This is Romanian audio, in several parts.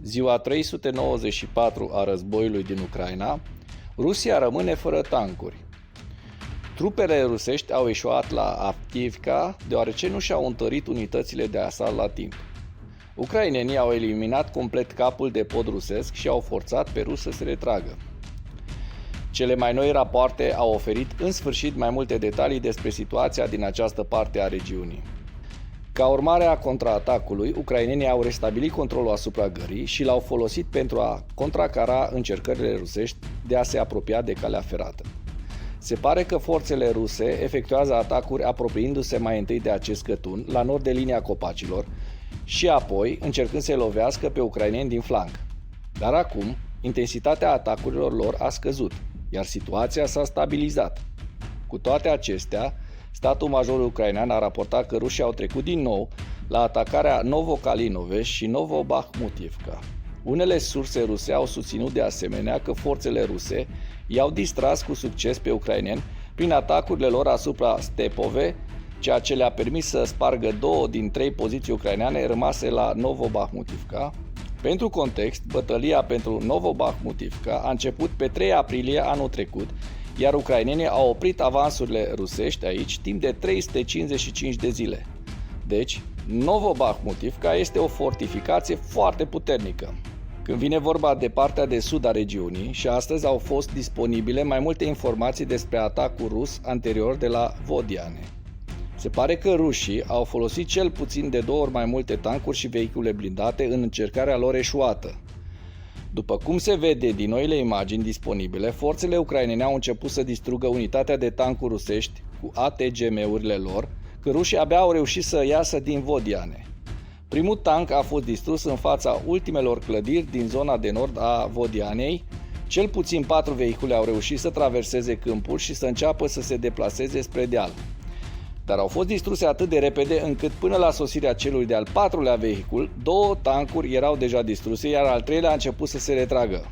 Ziua 394 a războiului din Ucraina, Rusia rămâne fără tancuri. Trupele rusești au eșuat la Avdiivka deoarece nu și-au întărit unitățile de asalt la timp. Ucrainenii au eliminat complet capul de pod rusesc și au forțat pe rus să se retragă. Cele mai noi rapoarte au oferit în sfârșit mai multe detalii despre situația din această parte a regiunii. Ca urmare a contraatacului, ucrainenii au restabilit controlul asupra gării și l-au folosit pentru a contracara încercările rusești de a se apropia de calea ferată. Se pare că forțele ruse efectuează atacuri apropiindu-se mai întâi de acest cătun, la nord de linia copacilor, și apoi încercând să-i lovească pe ucraineni din flanc. Dar acum, intensitatea atacurilor lor a scăzut, iar situația s-a stabilizat. Cu toate acestea, statul major ucrainean a raportat că rușii au trecut din nou la atacarea Novokalinove și Novobahmutivka. Unele surse ruse au susținut de asemenea că forțele ruse i-au distras cu succes pe ucraineni prin atacurile lor asupra Stepove, ceea ce le-a permis să spargă 2 din 3 poziții ucraineane rămase la Novobahmutivka. Pentru context, bătălia pentru Novobahmutivka a început pe 3 aprilie anul trecut, iar ucrainenii au oprit avansurile rusești aici timp de 355 de zile. Deci, Novobahmutivka este o fortificație foarte puternică. Când vine vorba de partea de sud a regiunii, și astăzi au fost disponibile mai multe informații despre atacul rus anterior de la Vodiane. Se pare că rușii au folosit cel puțin de 2 ori mai multe tancuri și vehicule blindate în încercarea lor eșuată. După cum se vede din noile imagini disponibile, forțele ucrainene au început să distrugă unitatea de tancuri rusești cu ATGM-urile lor, că rușii abia au reușit să iasă din Vodiane. Primul tank a fost distrus în fața ultimelor clădiri din zona de nord a Vodianei. Cel puțin 4 vehicule au reușit să traverseze câmpul și să înceapă să se deplaseze spre deal. Dar au fost distruse atât de repede încât până la sosirea celui de-al 4-lea vehicul, 2 tancuri erau deja distruse, iar al 3-lea a început să se retragă.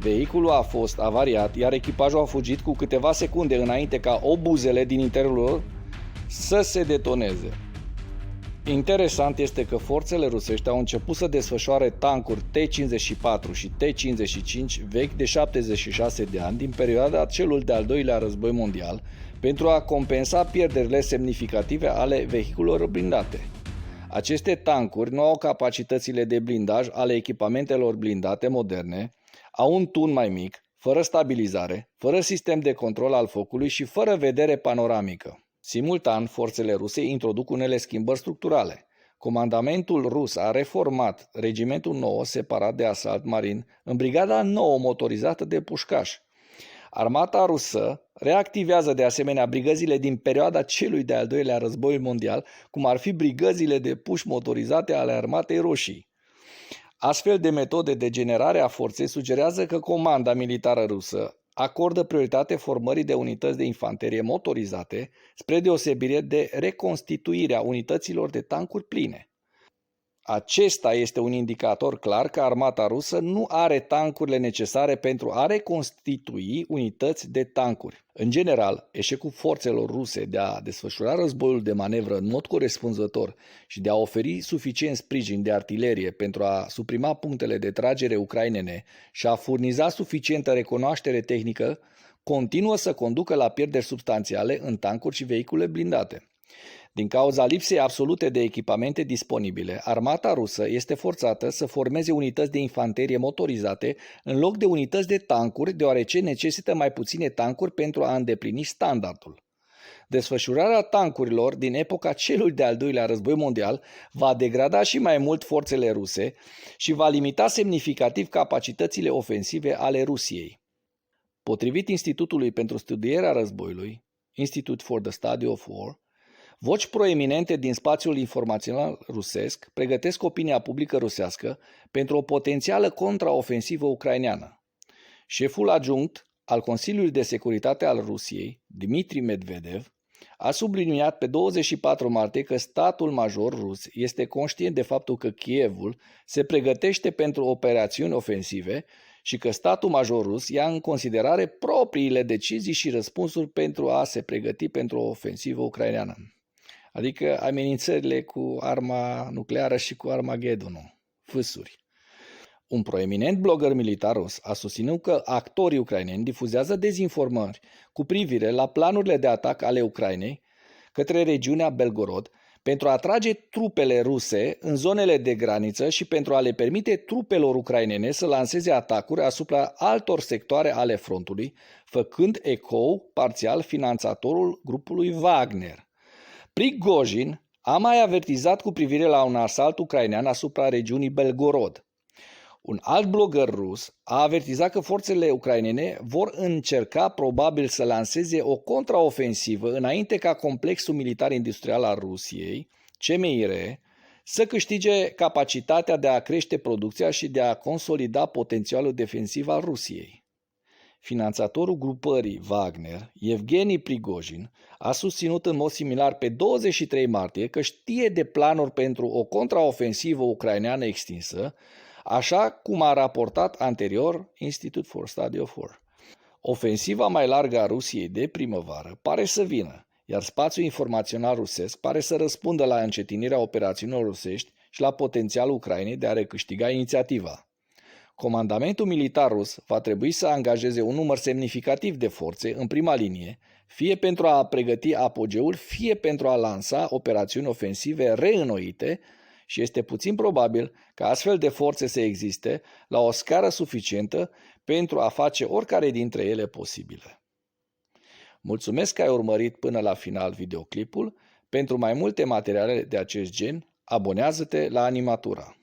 Vehiculul a fost avariat, iar echipajul a fugit cu câteva secunde înainte ca obuzele din interiorul lor să se detoneze. Interesant este că forțele rusești au început să desfășoare tancuri T-54 și T-55 vechi de 76 de ani din perioada celui de-al doilea război mondial pentru a compensa pierderile semnificative ale vehiculelor blindate. Aceste tancuri nu au capacitățile de blindaj ale echipamentelor blindate moderne, au un tun mai mic, fără stabilizare, fără sistem de control al focului și fără vedere panoramică. Simultan, forțele ruse introduc unele schimbări structurale. Comandamentul rus a reformat regimentul 9 separat de asalt marin în brigada 9 motorizată de pușcași. Armata rusă reactivează de asemenea brigăzile din perioada celui de-al doilea război mondial, cum ar fi brigăzile de puși motorizate ale Armatei Roșii. Astfel de metode de generare a forței sugerează că comanda militară rusă acordă prioritate formării de unități de infanterie motorizate, spre deosebire de reconstituirea unităților de tancuri pline. Acesta este un indicator clar că armata rusă nu are tancurile necesare pentru a reconstitui unități de tancuri. În general, eșecul forțelor ruse de a desfășura războiul de manevră în mod corespunzător și de a oferi suficient sprijin de artilerie pentru a suprima punctele de tragere ucrainene și a furniza suficientă recunoaștere tehnică, continuă să conducă la pierderi substanțiale în tancuri și vehicule blindate. Din cauza lipsei absolute de echipamente disponibile, armata rusă este forțată să formeze unități de infanterie motorizate în loc de unități de tancuri, deoarece necesită mai puține tancuri pentru a îndeplini standardul. Desfășurarea tancurilor din epoca celui de-al doilea război mondial va degrada și mai mult forțele ruse și va limita semnificativ capacitățile ofensive ale Rusiei. Potrivit Institutului pentru Studierea Războiului, Institute for the Study of War, voci proeminente din spațiul informațional rusesc pregătesc opinia publică rusească pentru o potențială contraofensivă ucraineană. Șeful adjunct al Consiliului de Securitate al Rusiei, Dmitri Medvedev, a subliniat pe 24 martie că statul major rus este conștient de faptul că Kievul se pregătește pentru operațiuni ofensive și că statul major rus ia în considerare propriile decizii și răspunsuri pentru a se pregăti pentru o ofensivă ucraineană. Adică amenințările cu arma nucleară și cu Armagedonul, fâsuri. Un proeminent blogger militar rus a susținut că actorii ucraineni difuzează dezinformări cu privire la planurile de atac ale Ucrainei către regiunea Belgorod pentru a atrage trupele ruse în zonele de graniță și pentru a le permite trupelor ucrainene să lanseze atacuri asupra altor sectoare ale frontului, făcând ecou parțial finanțatorul grupului Wagner. Prigozhin a mai avertizat cu privire la un asalt ucrainean asupra regiunii Belgorod. Un alt blogger rus a avertizat că forțele ucrainene vor încerca probabil să lanseze o contraofensivă înainte ca complexul militar-industrial al Rusiei, CMIR, să câștige capacitatea de a crește producția și de a consolida potențialul defensiv al Rusiei. Finanțatorul grupării Wagner, Evgeni Prigozhin, a susținut în mod similar pe 23 martie că știe de planuri pentru o contraofensivă ucraineană extinsă, așa cum a raportat anterior Institute for Study of War. Ofensiva mai largă a Rusiei de primăvară pare să vină, iar spațiul informațional rusesc pare să răspundă la încetinirea operațiunilor rusești și la potențialul Ucrainei de a recâștiga inițiativa. Comandamentul militar rus va trebui să angajeze un număr semnificativ de forțe în prima linie, fie pentru a pregăti apogeul, fie pentru a lansa operațiuni ofensive reînnoite, și este puțin probabil ca astfel de forțe să existe la o scară suficientă pentru a face oricare dintre ele posibile. Mulțumesc că ai urmărit până la final videoclipul. Pentru mai multe materiale de acest gen, abonează-te la Animatura.